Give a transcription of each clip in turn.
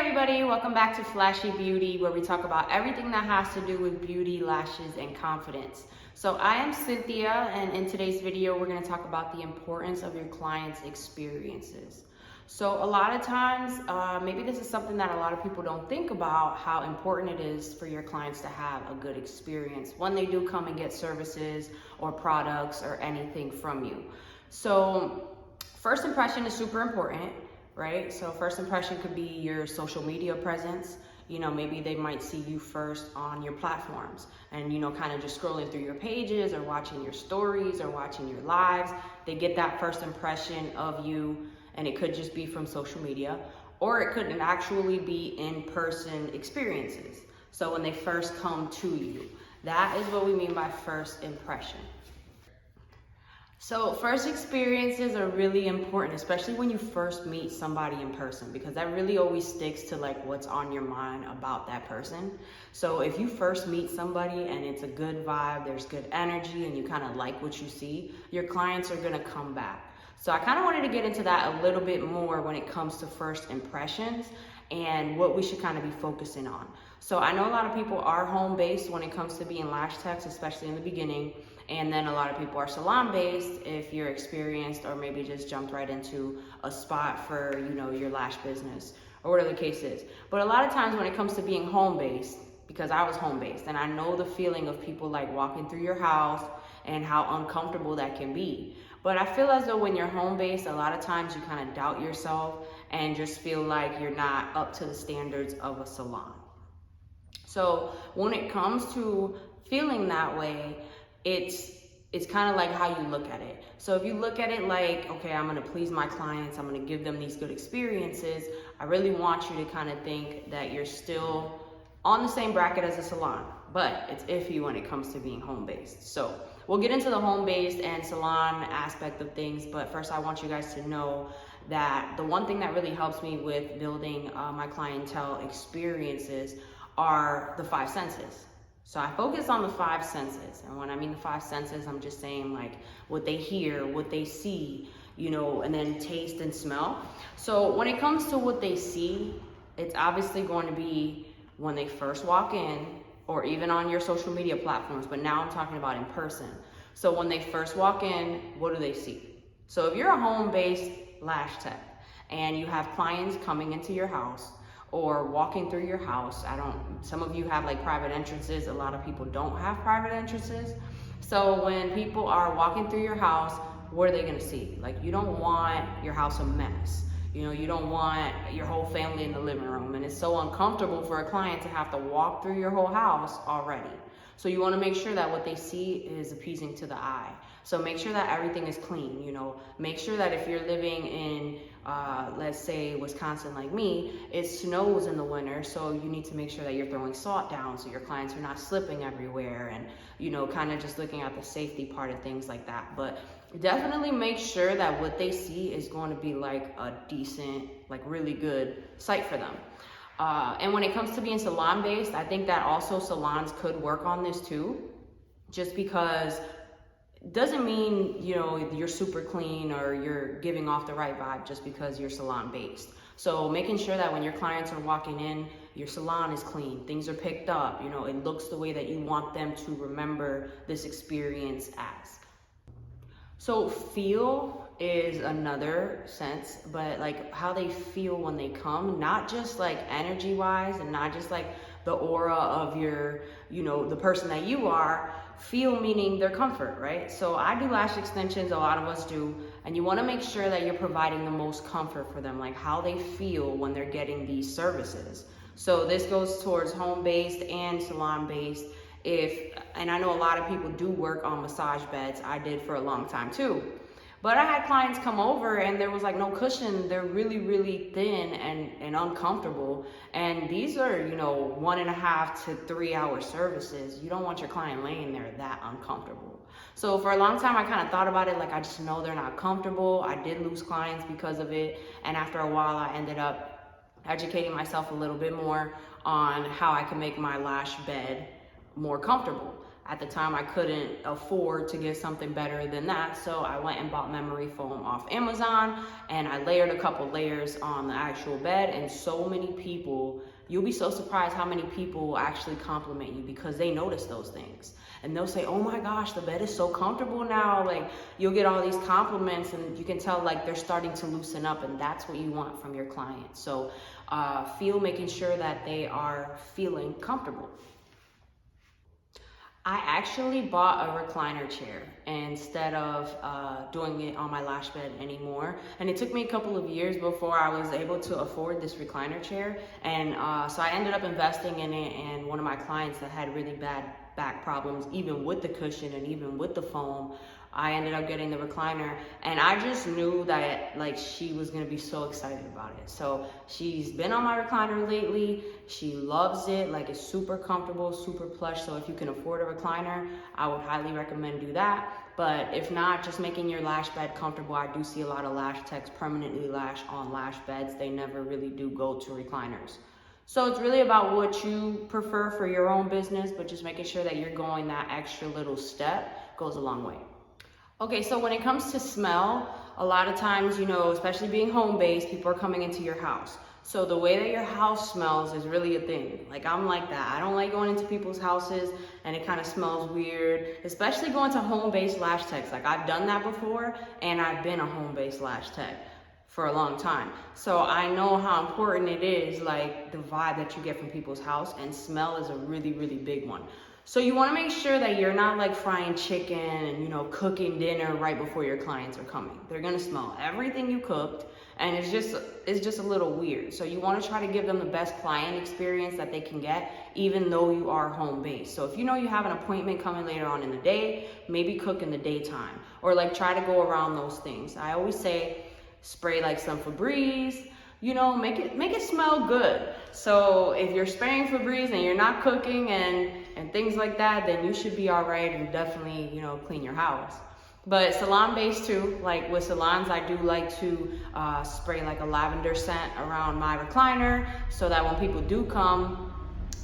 everybody, welcome back to Flashy Beauty, where we talk about everything that has to do with beauty, lashes, and confidence. So I am Cynthia, and in today's video, we're going to talk about the importance of your client's experiences. So a lot of times, maybe this is something that a lot of people don't think about, how important it is for your clients to have a good experience when they do come and get services or products or anything from you. So first impression is super important. Right? So first impression could be your social media presence. Maybe they might see you first on your platforms and, kind of just scrolling through your pages or watching your stories or watching your lives. They get that first impression of you, and it could just be from social media, or it could actually be in-person experiences. So when they first come to you, that is what we mean by first impression. So first experiences are really important, especially when you first meet somebody in person, because that really always sticks to like what's on your mind about that person. So if you first meet somebody and it's a good vibe, there's good energy, and you kind of like what you see, your clients are gonna come back. So I kind of wanted to get into that a little bit more when it comes to first impressions and what we should kind of be focusing on. So I know a lot of people are home-based when it comes to being lash techs, especially in the beginning. And then a lot of people are salon-based if you're experienced or maybe just jumped right into a spot for, your lash business or whatever the case is. But a lot of times when it comes to being home-based, because I was home-based and I know the feeling of people like walking through your house and how uncomfortable that can be. But I feel as though when you're home-based, a lot of times you kind of doubt yourself and just feel like you're not up to the standards of a salon. So when it comes to feeling that way, it's kind of like how you look at it. So if you look at it like, okay, I'm going to please my clients, I'm going to give them these good experiences, I really want you to kind of think that you're still on the same bracket as a salon, but it's iffy when it comes to being home-based. So we'll get into the home-based and salon aspect of things, but first I want you guys to know that the one thing that really helps me with building my clientele experiences are the 5 senses. So I focus on the 5 senses. And when I mean the 5 senses, I'm just saying like what they hear, what they see, and then taste and smell. So when it comes to what they see, it's obviously going to be when they first walk in or even on your social media platforms. But now I'm talking about in person. So when they first walk in, what do they see? So if you're a home-based lash tech and you have clients coming into your house, or walking through your house. Some of you have like private entrances. A lot of people don't have private entrances. So when people are walking through your house, what are they gonna see? Like, you don't want your house a mess. You don't want your whole family in the living room. And it's so uncomfortable for a client to have to walk through your whole house already. So you wanna make sure that what they see is appeasing to the eye. So make sure that everything is clean, Make sure that if you're living in, let's say Wisconsin like me, it snows in the winter, so you need to make sure that you're throwing salt down so your clients are not slipping everywhere and, kind of just looking at the safety part of things like that. But definitely make sure that what they see is going to be like a decent, like really good site for them. And when it comes to being salon-based, I think that also salons could work on this too, just because doesn't mean, you're super clean or you're giving off the right vibe just because you're salon based. So making sure that when your clients are walking in, your salon is clean, things are picked up, it looks the way that you want them to remember this experience as. So feel is another sense, but like how they feel when they come, not just like energy wise and not just like the aura of your, the person that you are. Feel meaning their comfort, right? So I do lash extensions, a lot of us do, and you want to make sure that you're providing the most comfort for them, like how they feel when they're getting these services. So this goes towards home-based and salon-based. And I know a lot of people do work on massage beds. I did for a long time too. But I had clients come over and there was like no cushion. They're really, really thin and uncomfortable. And these are, 1.5 to 3 hour services. You don't want your client laying there that uncomfortable. So for a long time, I kind of thought about it like I just know they're not comfortable. I did lose clients because of it. And after a while, I ended up educating myself a little bit more on how I can make my lash bed more comfortable. At the time, I couldn't afford to get something better than that, so I went and bought memory foam off Amazon, and I layered a couple layers on the actual bed, and so many people, you'll be so surprised how many people will actually compliment you because they notice those things. And they'll say, oh my gosh, the bed is so comfortable now. Like, you'll get all these compliments, and you can tell like they're starting to loosen up, and that's what you want from your client. So making sure that they are feeling comfortable. I actually bought a recliner chair instead of doing it on my lash bed anymore. And it took me a couple of years before I was able to afford this recliner chair. And so I ended up investing in it, and one of my clients that had really bad back problems, even with the cushion and even with the foam, I ended up getting the recliner, and I just knew that like she was gonna be so excited about it. So she's been on my recliner lately. She loves it. Like, it's super comfortable, super plush. So if you can afford a recliner, I would highly recommend do that. But if not, just making your lash bed comfortable. I do see a lot of lash techs permanently lash on lash beds. They never really do go to recliners. So it's really about what you prefer for your own business, but just making sure that you're going that extra little step goes a long way. Okay, so when it comes to smell, a lot of times, you know, especially being home-based, people are coming into your house. So the way that your house smells is really a thing. Like, I'm like that. I don't like going into people's houses and it kind of smells weird, especially going to home-based lash techs. Like, I've done that before, and I've been a home-based lash tech for a long time. So I know how important it is, like the vibe that you get from people's house, and smell is a really, really big one. So you want to make sure that you're not like frying chicken and, you know, cooking dinner right before your clients are coming. They're going to smell everything you cooked, and it's just a little weird. So you want to try to give them the best client experience that they can get, even though you are home based. So if you know you have an appointment coming later on in the day, maybe cook in the daytime, or like try to go around those things. I always say spray like some Febreze, you know, make it smell good. So if you're spraying Febreze and you're not cooking and things like that, then you should be all right, and definitely, you know, clean your house. But salon based too, like with salons, I do like to spray like a lavender scent around my recliner, so that when people do come,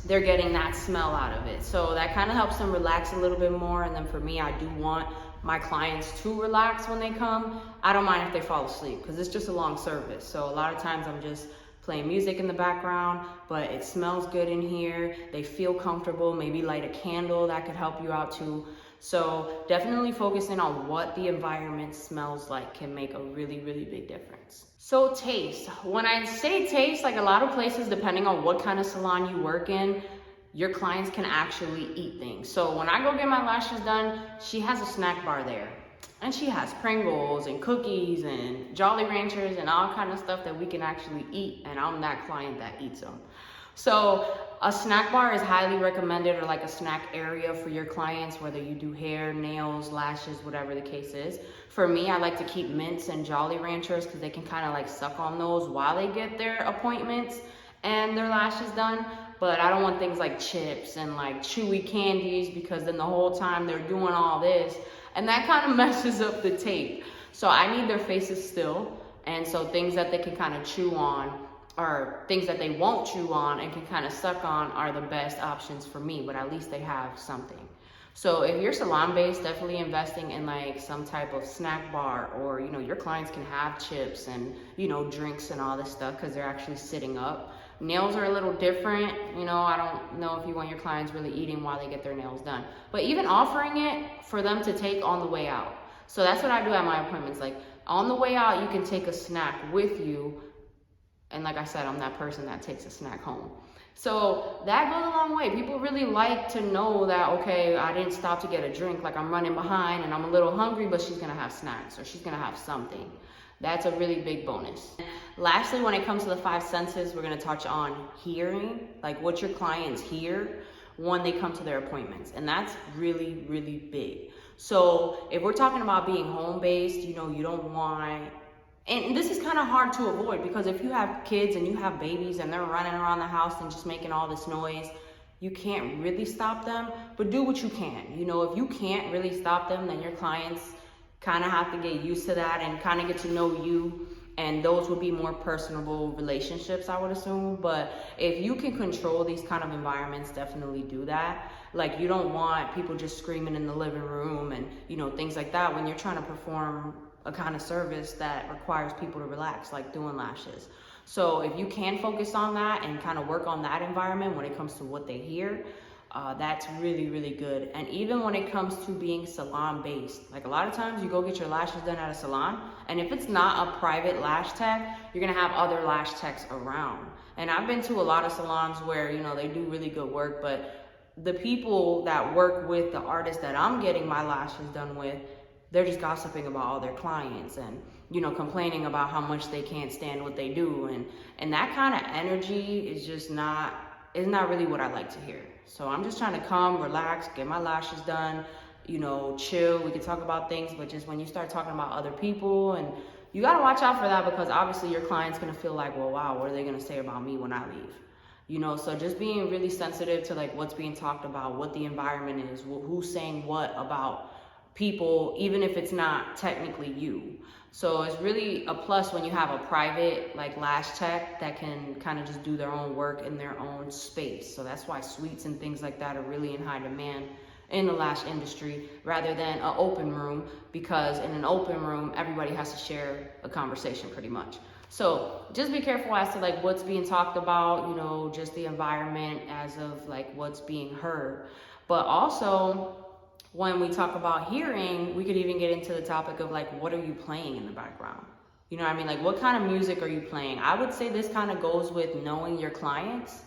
they're getting that smell out of it. So that kind of helps them relax a little bit more. And then for me, I do want my clients to relax when they come. I don't mind if they fall asleep, because it's just a long service. So a lot of times I'm just playing music in the background, but it smells good in here. They feel comfortable. Maybe light a candle, that could help you out too. So definitely focusing on what the environment smells like can make a really, really big difference. So taste. When I say taste, like a lot of places, depending on what kind of salon you work in, your clients can actually eat things. So when I go get my lashes done, she has a snack bar there. And she has Pringles and cookies and Jolly Ranchers and all kind of stuff that we can actually eat. And I'm that client that eats them. So a snack bar is highly recommended, or like a snack area for your clients, whether you do hair, nails, lashes, whatever the case is. For me, I like to keep mints and Jolly Ranchers, because they can kind of like suck on those while they get their appointments and their lashes done. But I don't want things like chips and like chewy candies, because then the whole time they're doing all this, and that kind of messes up the tape. So I need their faces still. And so things that they can kind of chew on, or things that they won't chew on and can kind of suck on, are the best options for me, but at least they have something. So if you're salon based, definitely investing in like some type of snack bar, or, you know, your clients can have chips and, you know, drinks and all this stuff, because they're actually sitting up. Nails are a little different. You know, I don't know if you want your clients really eating while they get their nails done, but even offering it for them to take on the way out. So that's what I do at my appointments. Like, on the way out, you can take a snack with you. And like I said, I'm that person that takes a snack home. So that goes a long way. People really like to know that, okay, I didn't stop to get a drink. Like, I'm running behind and I'm a little hungry, but she's gonna have snacks, or she's gonna have something. That's a really big bonus. Lastly, when it comes to the 5 senses, we're gonna touch on hearing, like what your clients hear when they come to their appointments. And that's really, really big. So if we're talking about being home-based, you know, you don't want, and this is kind of hard to avoid, because if you have kids and you have babies and they're running around the house and just making all this noise, you can't really stop them, but do what you can. You know, if you can't really stop them, then your clients kind of have to get used to that and kind of get to know you and those would be more personable relationships, I would assume. But if you can control these kind of environments, definitely do that. Like, you don't want people just screaming in the living room and, you know, things like that when you're trying to perform a kind of service that requires people to relax, like doing lashes. So if you can focus on that and kind of work on that environment when it comes to what they hear, that's really, really good. And even when it comes to being salon based, like a lot of times you go get your lashes done at a salon, and if it's not a private lash tech, you're gonna have other lash techs around. And I've been to a lot of salons where, you know, they do really good work, but the people that work with the artist that I'm getting my lashes done with, they're just gossiping about all their clients and, you know, complaining about how much they can't stand what they do. And that kind of energy is just not really what I like to hear. So I'm just trying to come, relax, get my lashes done, you know, chill. We can talk about things, but just when you start talking about other people, and you got to watch out for that, because obviously your client's going to feel like, well, wow, what are they going to say about me when I leave? You know, so just being really sensitive to like what's being talked about, what the environment is, who's saying what about people, even if it's not technically you. So it's really a plus when you have a private like lash tech that can kind of just do their own work in their own space. So that's why suites and things like that are really in high demand in the lash industry, rather than an open room, because in an open room everybody has to share a conversation pretty much. So just be careful as to like what's being talked about, you know, just the environment as of like what's being heard. But also, when we talk about hearing, we could even get into the topic of like, what are you playing in the background? You know what I mean? Like, what kind of music are you playing? I would say this kind of goes with knowing your clients.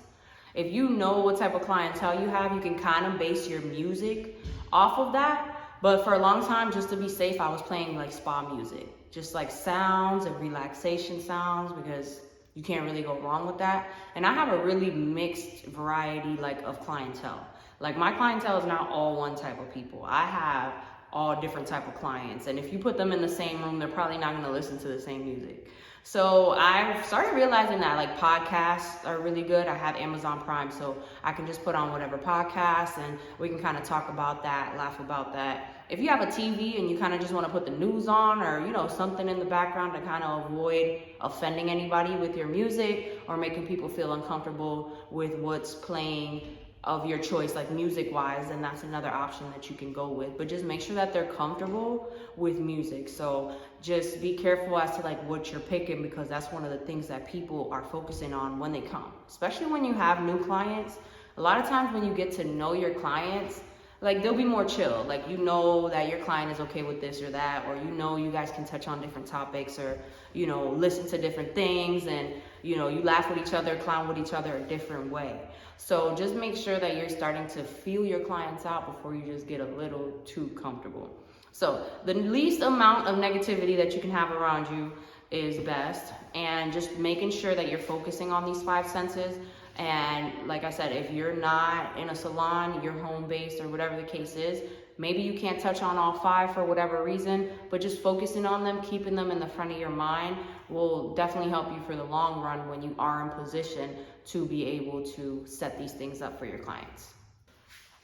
If you know what type of clientele you have, you can kind of base your music off of that. But for a long time, just to be safe, I was playing like spa music, just like sounds and relaxation sounds, because you can't really go wrong with that. And I have a really mixed variety like of clientele. Like, my clientele is not all one type of people. I have all different type of clients, and if you put them in the same room, they're probably not going to listen to the same music. So I've started realizing that like podcasts are really good. I have Amazon Prime, so I can just put on whatever podcast and we can kind of talk about that, laugh about that. If you have a TV and you kind of just want to put the news on, or, you know, something in the background to kind of avoid offending anybody with your music or making people feel uncomfortable with what's playing of your choice, like music wise, then that's another option that you can go with. But just make sure that they're comfortable with music. So just be careful as to like what you're picking, because that's one of the things that people are focusing on when they come, especially when you have new clients. A lot of times when you get to know your clients, like, they'll be more chill. Like, you know that your client is okay with this or that, or you know you guys can touch on different topics, or, you know, listen to different things, and, you know, you laugh with each other, clown with each other a different way. So just make sure that you're starting to feel your clients out before you just get a little too comfortable. So the least amount of negativity that you can have around you is best, and just making sure that you're focusing on these 5 senses. And like I said, if you're not in a salon, you're home based or whatever the case is, maybe you can't touch on all 5 for whatever reason, but just focusing on them, keeping them in the front of your mind will definitely help you for the long run when you are in position to be able to set these things up for your clients.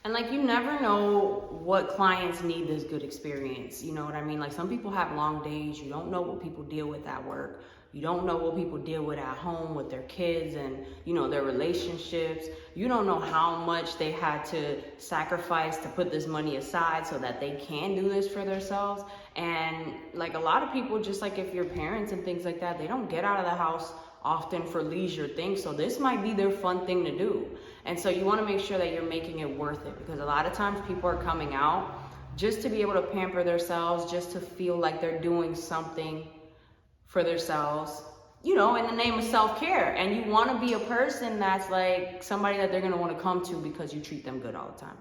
And like, you never know what clients need this good experience. You know what I mean? Like, some people have long days. You don't know what people deal with at work. You don't know what people deal with at home with their kids and, you know, their relationships. You don't know how much they had to sacrifice to put this money aside so that they can do this for themselves. And like, a lot of people, just like if you're parents and things like that, they don't get out of the house often for leisure things. So this might be their fun thing to do. And so you want to make sure that you're making it worth it, because a lot of times people are coming out just to be able to pamper themselves, just to feel like they're doing something for themselves, you know, in the name of self-care. And you want to be a person that's like somebody that they're going to want to come to because you treat them good all the time.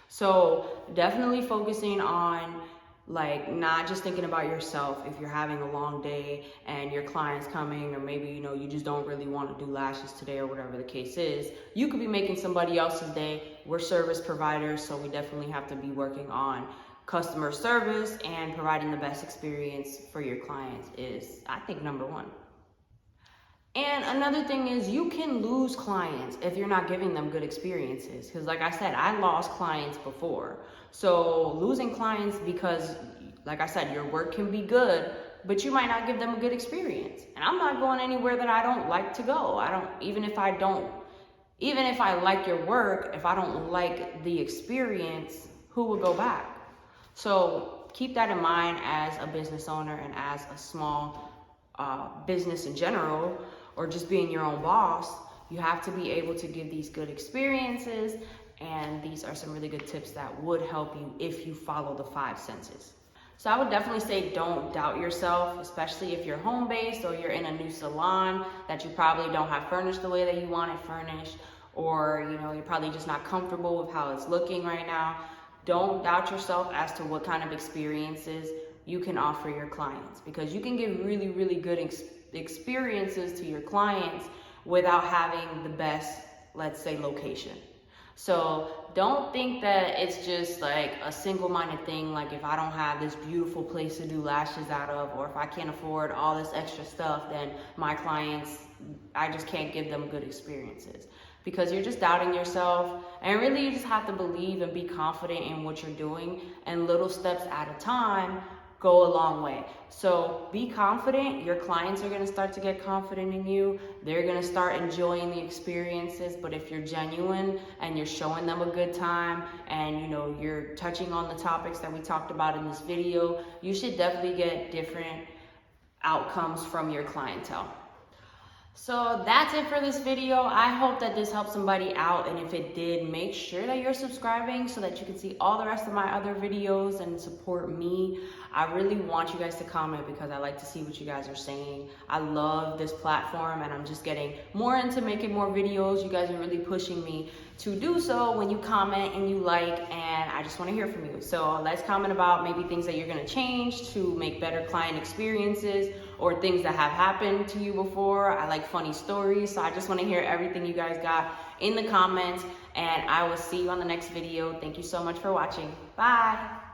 So definitely focusing on like not just thinking about yourself. If you're having a long day and your client's coming, or maybe, you know, you just don't really want to do lashes today or whatever the case is, you could be making somebody else's day. We're service providers, so we definitely have to be working on customer service, and providing the best experience for your clients is, I think, number 1. And another thing is, you can lose clients if you're not giving them good experiences. Because like I said, I lost clients before. So losing clients because, like I said, your work can be good, but you might not give them a good experience. And I'm not going anywhere that I don't like to go. Even if I like your work, if I don't like the experience, who would go back? So keep that in mind as a business owner and as a small business in general, or just being your own boss. You have to be able to give these good experiences, and these are some really good tips that would help you if you follow the 5 senses. So I would definitely say don't doubt yourself, especially if you're home-based or you're in a new salon that you probably don't have furnished the way that you want it furnished, or you're probably just not comfortable with how it's looking right now. Don't doubt yourself as to what kind of experiences you can offer your clients, because you can give really, really good experiences to your clients without having the best, let's say, location. So don't think that it's just like a single-minded thing, like if I don't have this beautiful place to do lashes out of, or if I can't afford all this extra stuff, then my clients, I just can't give them good experiences. Because you're just doubting yourself, and really you just have to believe and be confident in what you're doing, and little steps at a time go a long way. So be confident. Your clients are going to start to get confident in you. They're going to start enjoying the experiences. But if you're genuine and you're showing them a good time, and you're touching on the topics that we talked about in this video, you should definitely get different outcomes from your clientele. So that's it for this video. I hope that this helped somebody out, and if it did, make sure that you're subscribing so that you can see all the rest of my other videos and support me. I really want you guys to comment, because I like to see what you guys are saying. I love this platform, and I'm just getting more into making more videos. You guys are really pushing me to do so when you comment and you like, and I just want to hear from you. So let's comment about maybe things that you're going to change to make better client experiences, or things that have happened to you before. I like funny stories, so I just want to hear everything you guys got in the comments, and I will see you on the next video. Thank you so much for watching. Bye.